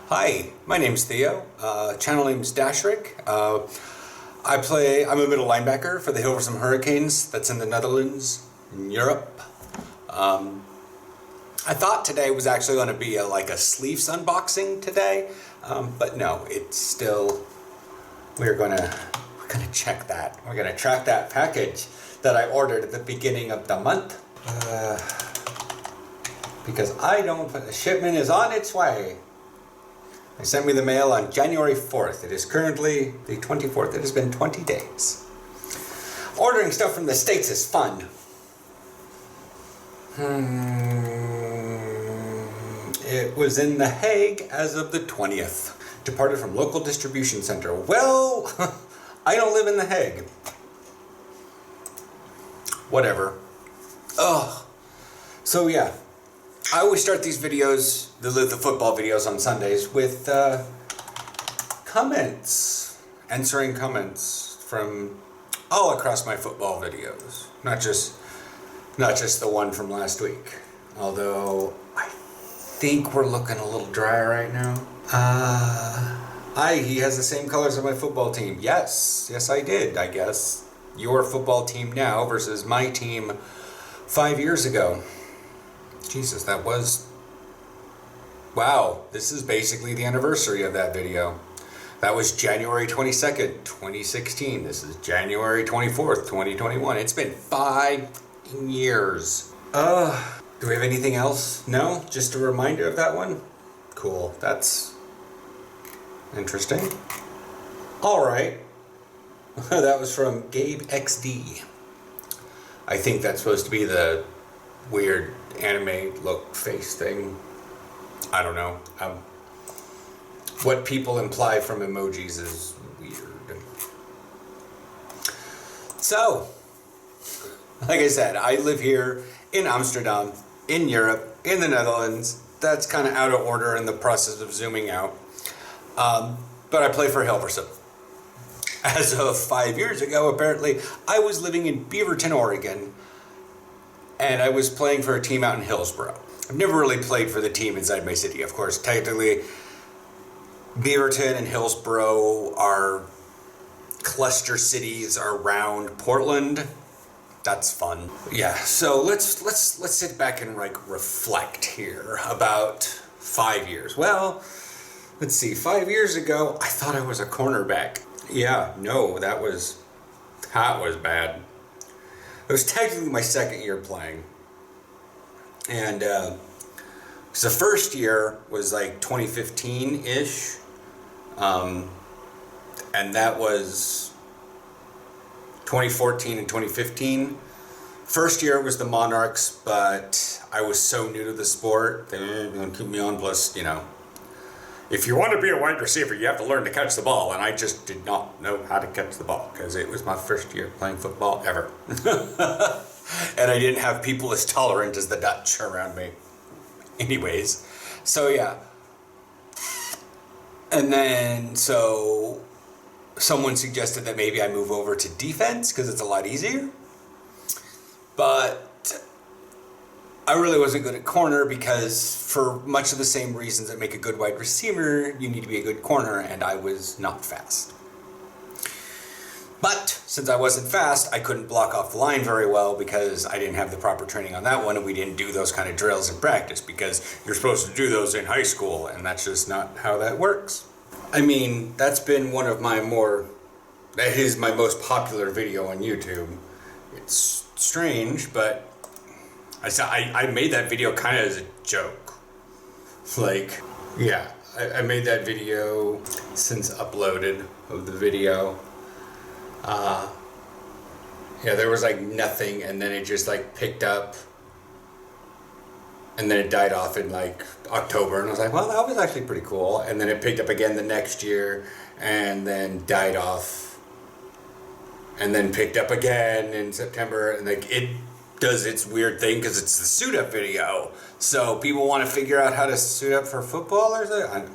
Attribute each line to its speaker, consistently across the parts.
Speaker 1: Hi, my name's Theo. Channel name's Dashric. I'm a middle linebacker for the Hilversum Hurricanes. That's in the Netherlands, in Europe. I thought today was actually going to be like a sleeves unboxing today, but no, it's still. We're gonna check that. We're gonna track that package that I ordered at the beginning of the month. Because the shipment is on its way. They sent me the mail on January 4th. It is currently the 24th. It has been 20 days. Ordering stuff from the States is fun. It was in The Hague as of the 20th. Departed from local distribution center. Well, I don't live in The Hague. Whatever. Ugh. So yeah. I always start these videos, the football videos on Sundays, with comments, answering comments from all across my football videos, not just the one from last week. Although I think we're looking a little dry right now. He has the same colors as my football team. Yes, I did. I guess your football team now versus my team 5 years ago. Jesus, that was... Wow, this is basically the anniversary of that video. That was January 22nd, 2016. This is January 24th, 2021. It's been 5 years. Do we have anything else? No? Just a reminder of that one? Cool, that's interesting. Alright. That was from Gabe XD. I think that's supposed to be the weird anime look face thing. I don't know. What people imply from emojis is weird. So, like I said, I live here in Amsterdam, in Europe, in the Netherlands. That's kind of out of order in the process of zooming out. But I play for Hilversum. As of 5 years ago, apparently, I was living in Beaverton, Oregon, and I was playing for a team out in Hillsborough. I've never really played for the team inside my city. Of course, technically, Beaverton and Hillsborough are cluster cities around Portland. That's fun. Yeah, so let's sit back and reflect here about 5 years. Well, let's see. 5 years ago, I thought I was a cornerback. Yeah, no, that was bad. It was technically my second year playing. And the first year was like 2015-ish. And that was 2014 and 2015. First year was the Monarchs, but I was so new to the sport, they were going to keep me on. Plus, if you want to be a wide receiver, you have to learn to catch the ball. And I just did not know how to catch the ball because it was my first year playing football ever. And I didn't have people as tolerant as the Dutch around me. Anyways, so yeah. And then, so someone suggested that maybe I move over to defense because it's a lot easier. But I really wasn't good at corner because for much of the same reasons that make a good wide receiver, you need to be a good corner, and I was not fast. But since I wasn't fast, I couldn't block off the line very well because I didn't have the proper training on that one, and we didn't do those kind of drills in practice because you're supposed to do those in high school, and that's just not how that works. I mean, that's been that is my most popular video on YouTube. It's strange, but I made that video kind of as a joke. I made that video since uploaded of the video. There was nothing, and then it just picked up, and then it died off in October, and I was like, well, that was actually pretty cool. And then it picked up again the next year, and then died off, and then picked up again in September, and it does its weird thing because it's the suit up video. So people want to figure out how to suit up for football or something. I've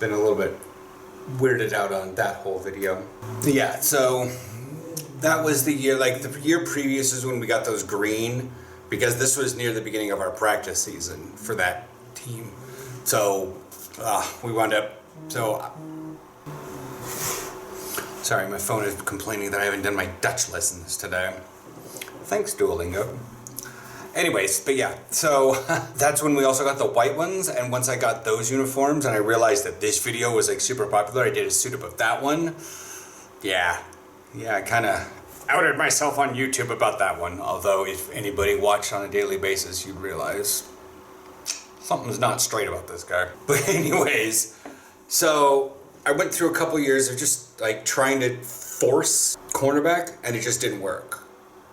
Speaker 1: been a little bit weirded out on that whole video. Yeah, so that was the year, the year previous is when we got those green, because this was near the beginning of our practice season for that team. So we wound up, so, sorry, my phone is complaining that I haven't done my Dutch lessons today. Thanks, Duolingo. Anyways, but yeah, so that's when we also got the white ones, and once I got those uniforms and I realized that this video was like super popular, I did a suit up of that one. Yeah, I kind of outed myself on YouTube about that one, although if anybody watched on a daily basis, you'd realize something's not straight about this guy. But anyways, so I went through a couple years of just like trying to force cornerback, and it just didn't work.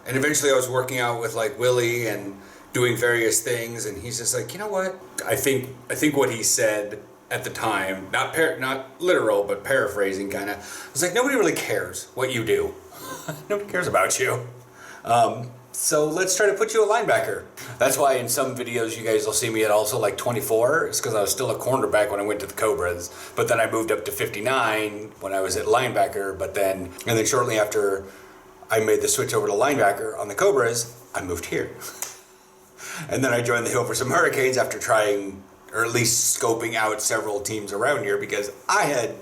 Speaker 1: And eventually I was working out with like Willie and doing various things, and he's just like, you know what? I think what he said at the time, not literal, but paraphrasing kind of, was like, nobody really cares what you do. Nobody cares about you. So let's try to put you a linebacker. That's why in some videos you guys will see me at also like 24. It's because I was still a cornerback when I went to the Cobras, but then I moved up to 59 when I was at linebacker. And then shortly after I made the switch over to linebacker on the Cobras, I moved here. And then I joined the Hilversum Hurricanes after trying, or at least scoping out several teams around here, because I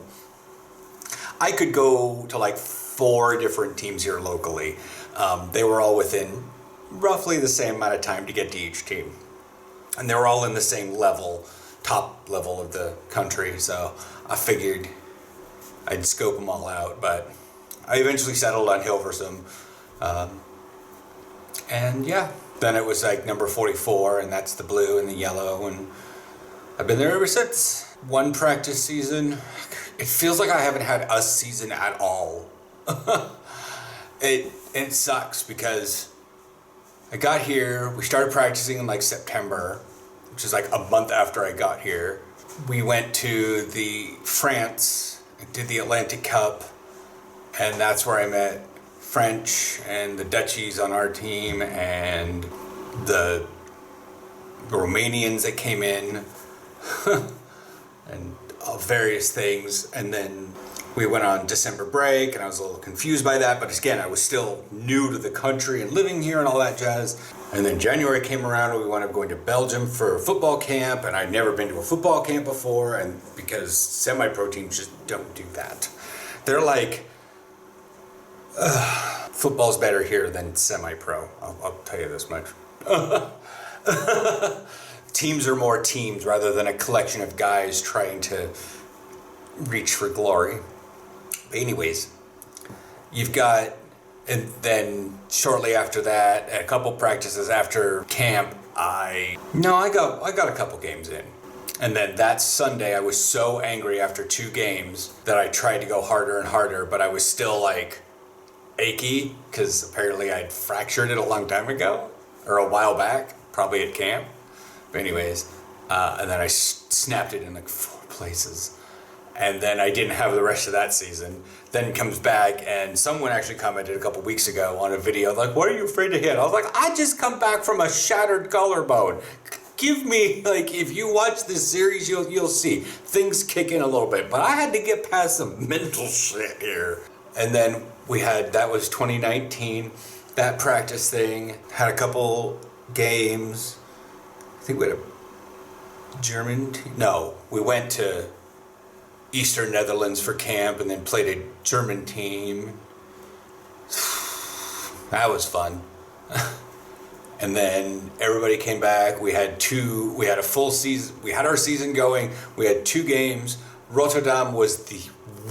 Speaker 1: could go to like 4 different teams here locally. They were all within roughly the same amount of time to get to each team. And they were all in the same level, top level of the country. So I figured I'd scope them all out, but I eventually settled on Hilversum. And yeah, then it was like number 44, and that's the blue and the yellow, and I've been there ever since. One practice season, it feels like I haven't had a season at all. It sucks because I got here, we started practicing in like September, which is like a month after I got here. We went to the France, did the Atlantic Cup, and that's where I met French and the Dutchies on our team and the Romanians that came in and various things. And then we went on December break, and I was a little confused by that, but again, I was still new to the country and living here and all that jazz. And then January came around, and we wound up going to Belgium for football camp, and I'd never been to a football camp before, and because semi-pro teams just don't do that. They're like, football's better here than semi-pro. I'll tell you this much. Teams are more teams rather than a collection of guys trying to reach for glory. But anyways, you've got, and then shortly after that, a couple practices after camp, I got a couple games in. And then that Sunday, I was so angry after 2 games that I tried to go harder and harder, but I was still like achy because apparently I'd fractured it a long time ago, or a while back, probably at camp. But anyways, and then I snapped it in like 4 places. And then I didn't have the rest of that season. Then comes back, and someone actually commented a couple weeks ago on a video, like, what are you afraid to hit? I was like, I just come back from a shattered collarbone. Give me, like, if you watch this series, you'll see things kick in a little bit. But I had to get past some mental shit here. And then that was 2019, that practice thing, had a couple games. I think we had a German team. No, we went to Eastern Netherlands for camp and then played a German team. That was fun. And then everybody came back. We had a full season. We had our season going. We had 2 games. Rotterdam was the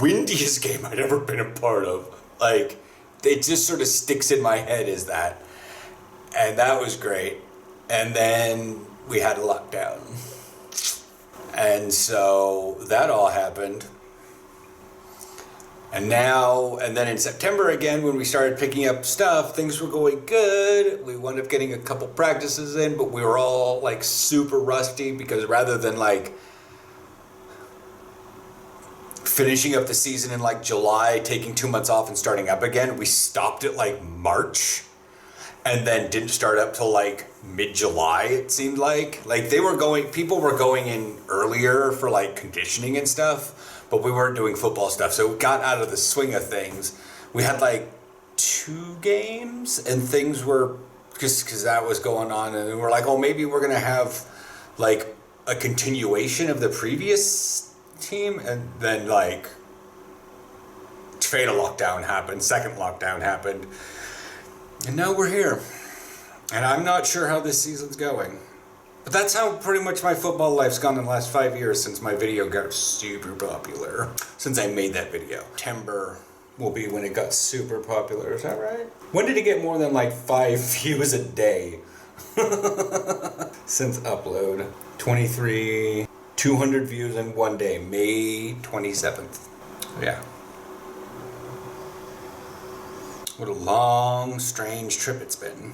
Speaker 1: windiest game I'd ever been a part of. Like, it just sort of sticks in my head as that. And that was great. And then we had a lockdown. And so that all happened. And then in September again, when we started picking up stuff, things were going good. We wound up getting a couple practices in, but we were all like super rusty because rather than like finishing up the season in like July, taking 2 months off and starting up again, we stopped at like March and then didn't start up till like mid-July, it seemed like. Like people were going in earlier for like conditioning and stuff, but we weren't doing football stuff. So we got out of the swing of things. We had like 2 games and things were just because that was going on. And we were like, oh, maybe we're going to have like a continuation of the previous team, and then like fatal lockdown happened, second lockdown happened, and now we're here. And I'm not sure how this season's going. But that's how pretty much my football life's gone in the last 5 years since my video got super popular. Since I made that video. September will be when it got super popular, is that right? When did it get more than like 5 views a day? Since upload. 200 views in one day. May 27th. Yeah. What a long, strange trip it's been.